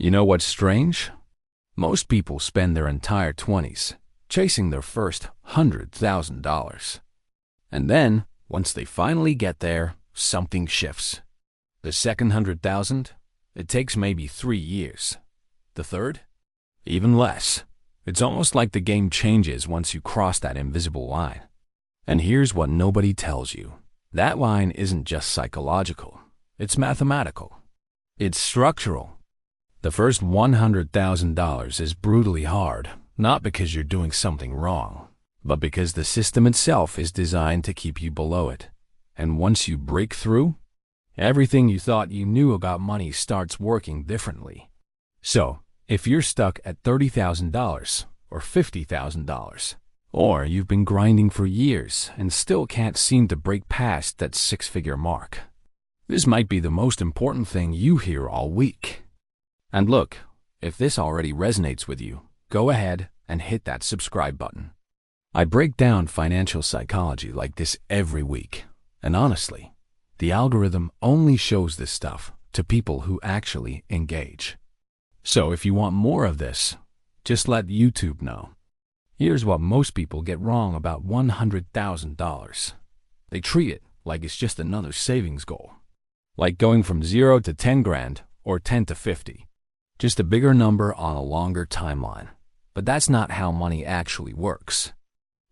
You know what's strange? Most people spend their entire 20s chasing their first $100,000. And then, once they finally get there, something shifts. The second 100,000, it takes maybe 3 years. The third? Even less. It's almost like the game changes once you cross that invisible line. And here's what nobody tells you. That line isn't just psychological. It's mathematical. It's structural. The first $100,000 is brutally hard, not because you're doing something wrong, but because the system itself is designed to keep you below it. And once you break through, everything you thought you knew about money starts working differently. So, if you're stuck at $30,000 or $50,000, or you've been grinding for years and still can't seem to break past that six-figure mark, this might be the most important thing you hear all week. And look, if this already resonates with you, go ahead and hit that subscribe button. I break down financial psychology like this every week, and honestly, the algorithm only shows this stuff to people who actually engage. So if you want more of this, just let YouTube know. Here's what most people get wrong about $100,000. They treat it like it's just another savings goal. Like going from 0 to 10 grand or 10 to 50. Just a bigger number on a longer timeline. But that's not how money actually works.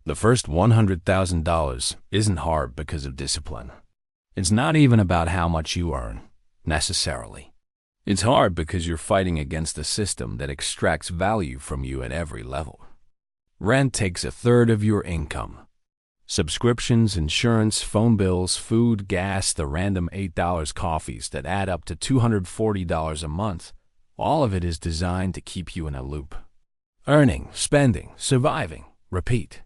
The first $100,000 isn't hard because of discipline. It's not even about how much you earn, necessarily. It's hard because you're fighting against a system that extracts value from you at every level. Rent takes a third of your income. Subscriptions, insurance, phone bills, food, gas, the random $8 coffees that add up to $240 a month, all of it is designed to keep you in a loop. Earning, spending, surviving, repeat.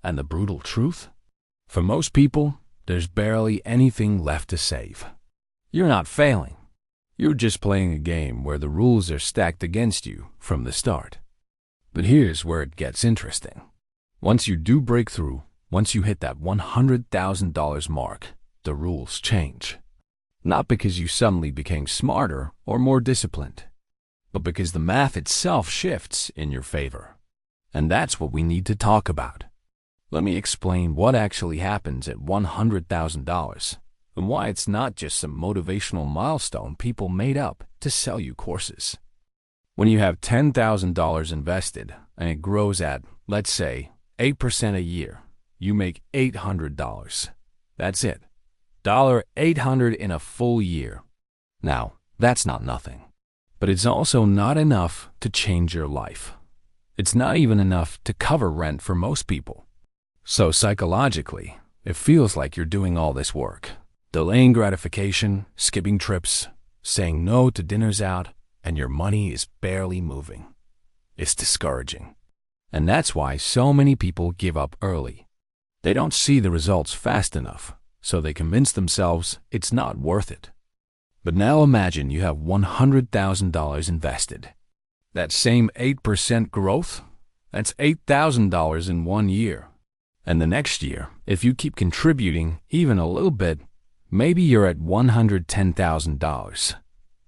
And the brutal truth? For most people, there's barely anything left to save. You're not failing. You're just playing a game where the rules are stacked against you from the start. But here's where it gets interesting. Once you do break through, once you hit that $100,000 mark, the rules change. Not because you suddenly became smarter or more disciplined, but because the math itself shifts in your favor. And that's what we need to talk about. Let me explain what actually happens at $100,000 and why it's not just some motivational milestone people made up to sell you courses. When you have $10,000 invested and it grows at, let's say, 8% a year, you make $800. That's it. $800 in a full year. Now, that's not nothing. But it's also not enough to change your life. It's not even enough to cover rent for most people. So psychologically, it feels like you're doing all this work. Delaying gratification, skipping trips, saying no to dinners out, and your money is barely moving. It's discouraging. And that's why so many people give up early. They don't see the results fast enough, so they convince themselves it's not worth it. But now imagine you have $100,000 invested. That same 8% growth, that's $8,000 in 1 year. And the next year, if you keep contributing even a little bit, maybe you're at $110,000.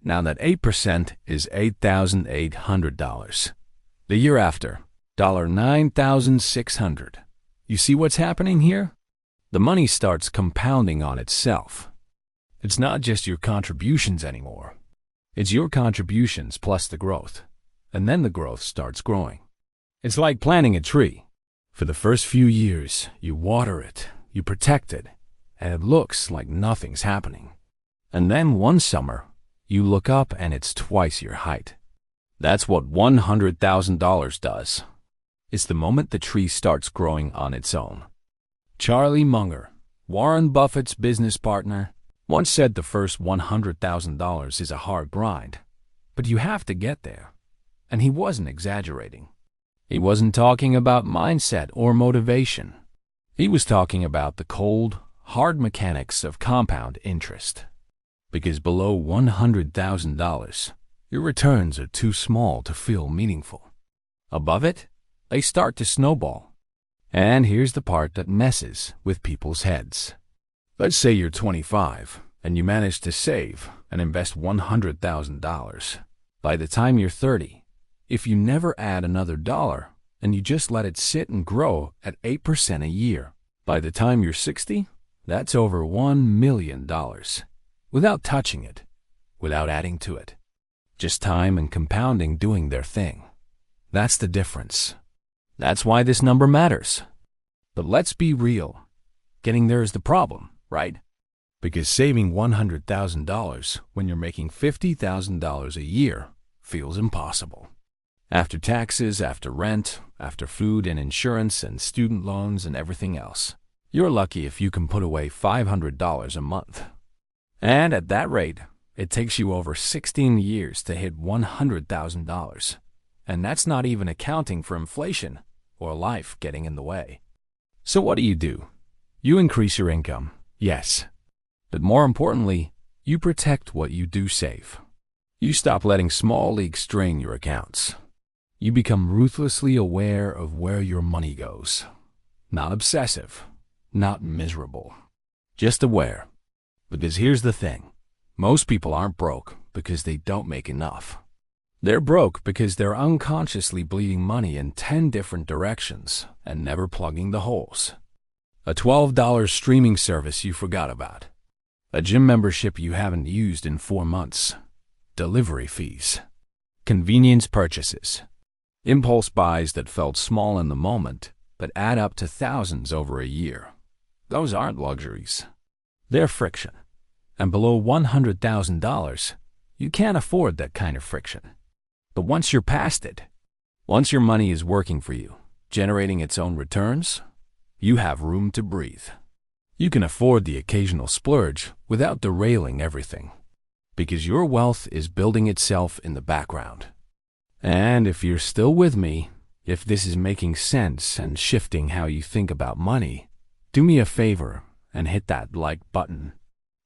Now that 8% is $8,800. The year after, $9,600. You see what's happening here? The money starts compounding on itself. It's not just your contributions anymore. It's your contributions plus the growth. And then the growth starts growing. It's like planting a tree. For the first few years, you water it, you protect it, and it looks like nothing's happening. And then one summer, you look up and it's twice your height. That's what $100,000 does. It's the moment the tree starts growing on its own. Charlie Munger, Warren Buffett's business partner, once said the first $100,000 is a hard grind, but you have to get there. And he wasn't exaggerating. He wasn't talking about mindset or motivation. He was talking about the cold, hard mechanics of compound interest. Because below $100,000, your returns are too small to feel meaningful. Above it, they start to snowball. And here's the part that messes with people's heads. Let's say you're 25 and you manage to save and invest $100,000. By the time you're 30, if you never add another dollar and you just let it sit and grow at 8% a year, by the time you're 60, that's over $1 million. Without touching it, without adding to it. Just time and compounding doing their thing. That's the difference. That's why this number matters. But let's be real. Getting there is the problem, right? Because saving $100,000 when you're making $50,000 a year feels impossible. After taxes, after rent, after food and insurance and student loans and everything else, you're lucky if you can put away $500 a month. And at that rate, it takes you over 16 years to hit $100,000. And that's not even accounting for inflation or life getting in the way. So what do? You increase your income, yes. But more importantly, you protect what you do save. You stop letting small leaks drain your accounts. You become ruthlessly aware of where your money goes. Not obsessive, not miserable, just aware. Because here's the thing. Most people aren't broke because they don't make enough. They're broke because they're unconsciously bleeding money in 10 different directions and never plugging the holes. A $12 streaming service you forgot about. A gym membership you haven't used in 4 months. Delivery fees. Convenience purchases. Impulse buys that felt small in the moment but add up to thousands over a year. Those aren't luxuries. They're friction. And below $100,000, you can't afford that kind of friction. But once you're past it, once your money is working for you, generating its own returns, you have room to breathe. You can afford the occasional splurge without derailing everything, because your wealth is building itself in the background. And if you're still with me, if this is making sense and shifting how you think about money, do me a favor and hit that like button.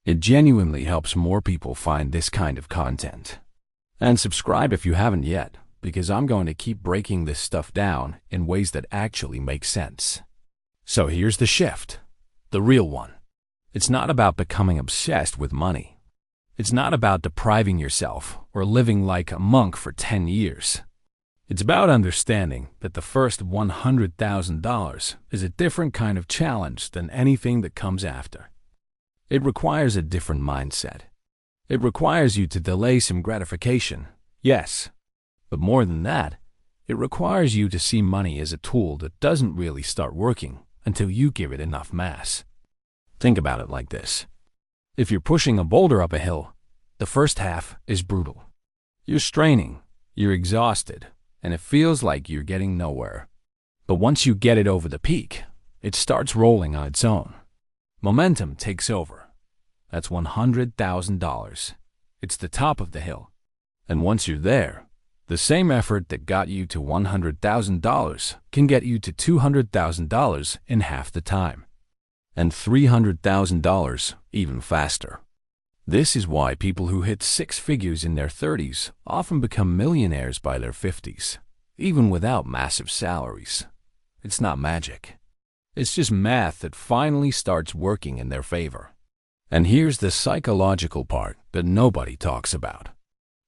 It genuinely helps more people find this kind of content. And subscribe if you haven't yet, because I'm going to keep breaking this stuff down in ways that actually make sense. So here's the shift, the real one. It's not about becoming obsessed with money. It's not about depriving yourself or living like a monk for 10 years. It's about understanding that the first $100,000 is a different kind of challenge than anything that comes after. It requires a different mindset. It requires you to delay some gratification, yes. But more than that, it requires you to see money as a tool that doesn't really start working until you give it enough mass. Think about it like this. If you're pushing a boulder up a hill, the first half is brutal. You're straining, you're exhausted, and it feels like you're getting nowhere. But once you get it over the peak, it starts rolling on its own. Momentum takes over. That's $100,000. It's the top of the hill. And once you're there, the same effort that got you to $100,000 can get you to $200,000 in half the time. And $300,000 even faster. This is why people who hit 6 figures in their 30s often become millionaires by their 50s, even without massive salaries. It's not magic. It's just math that finally starts working in their favor. And here's the psychological part that nobody talks about.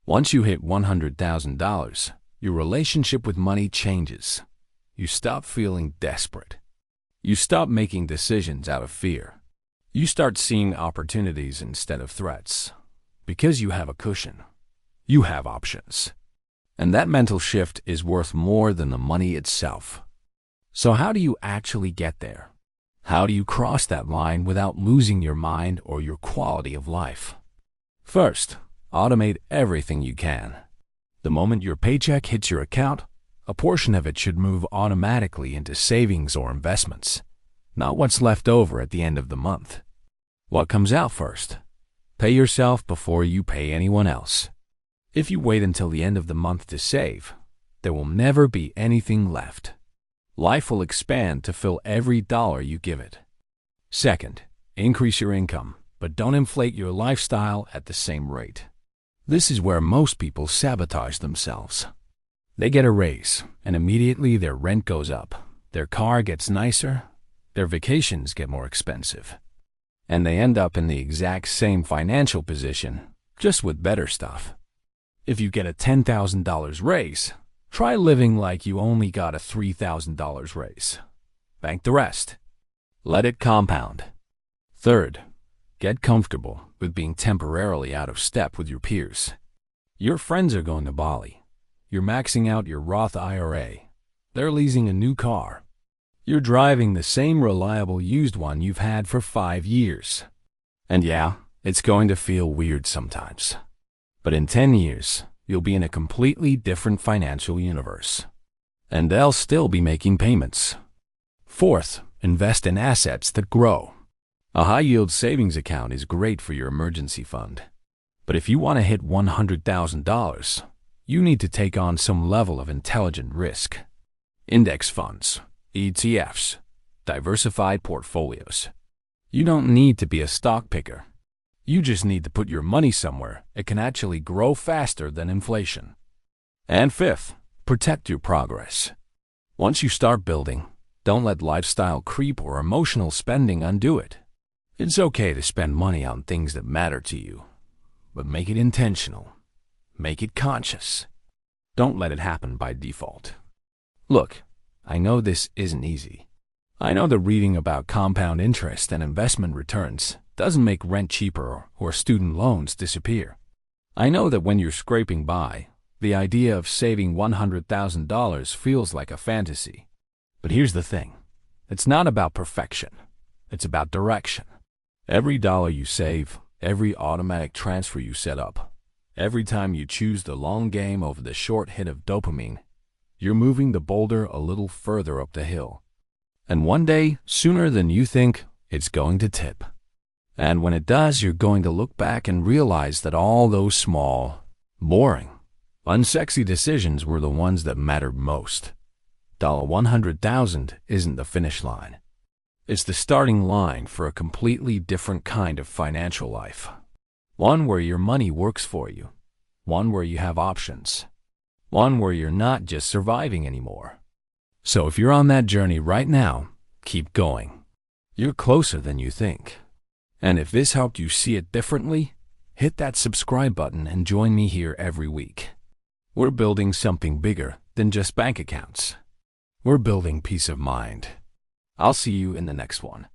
Once you hit $100,000, your relationship with money changes. You stop feeling desperate. You stop making decisions out of fear. You start seeing opportunities instead of threats. Because you have a cushion. You have options. And that mental shift is worth more than the money itself. So how do you actually get there? How do you cross that line without losing your mind or your quality of life? First, automate everything you can. The moment your paycheck hits your account, a portion of it should move automatically into savings or investments, not what's left over at the end of the month. What comes out first? Pay yourself before you pay anyone else. If you wait until the end of the month to save, there will never be anything left. Life will expand to fill every dollar you give it. Second, increase your income, but don't inflate your lifestyle at the same rate. This is where most people sabotage themselves. They get a raise, and immediately their rent goes up, their car gets nicer, their vacations get more expensive, and they end up in the exact same financial position, just with better stuff. If you get a $10,000 raise, try living like you only got a $3,000 raise. Bank the rest. Let it compound. Third, get comfortable with being temporarily out of step with your peers. Your friends are going to Bali. You're maxing out your Roth IRA. They're leasing a new car. You're driving the same reliable used one you've had for 5 years. And yeah, it's going to feel weird sometimes. But in 10 years, you'll be in a completely different financial universe. And they'll still be making payments. Fourth, invest in assets that grow. A high-yield savings account is great for your emergency fund. But if you want to hit $100,000, you need to take on some level of intelligent risk. Index funds, ETFs, diversified portfolios. You don't need to be a stock picker. You just need to put your money somewhere it can actually grow faster than inflation. And fifth, protect your progress. Once you start building, don't let lifestyle creep or emotional spending undo it. It's okay to spend money on things that matter to you, but make it intentional. Make it conscious. Don't let it happen by default. Look, I know this isn't easy. I know that reading about compound interest and investment returns doesn't make rent cheaper or student loans disappear. I know that when you're scraping by, the idea of saving $100,000 feels like a fantasy. But here's the thing. It's not about perfection. It's about direction. Every dollar you save, every automatic transfer you set up, every time you choose the long game over the short hit of dopamine, you're moving the boulder a little further up the hill. And one day, sooner than you think, it's going to tip. And when it does, you're going to look back and realize that all those small, boring, unsexy decisions were the ones that mattered most. $100,000 isn't the finish line. It's the starting line for a completely different kind of financial life. One where your money works for you. One where you have options. One where you're not just surviving anymore. So if you're on that journey right now, keep going. You're closer than you think. And if this helped you see it differently, hit that subscribe button and join me here every week. We're building something bigger than just bank accounts. We're building peace of mind. I'll see you in the next one.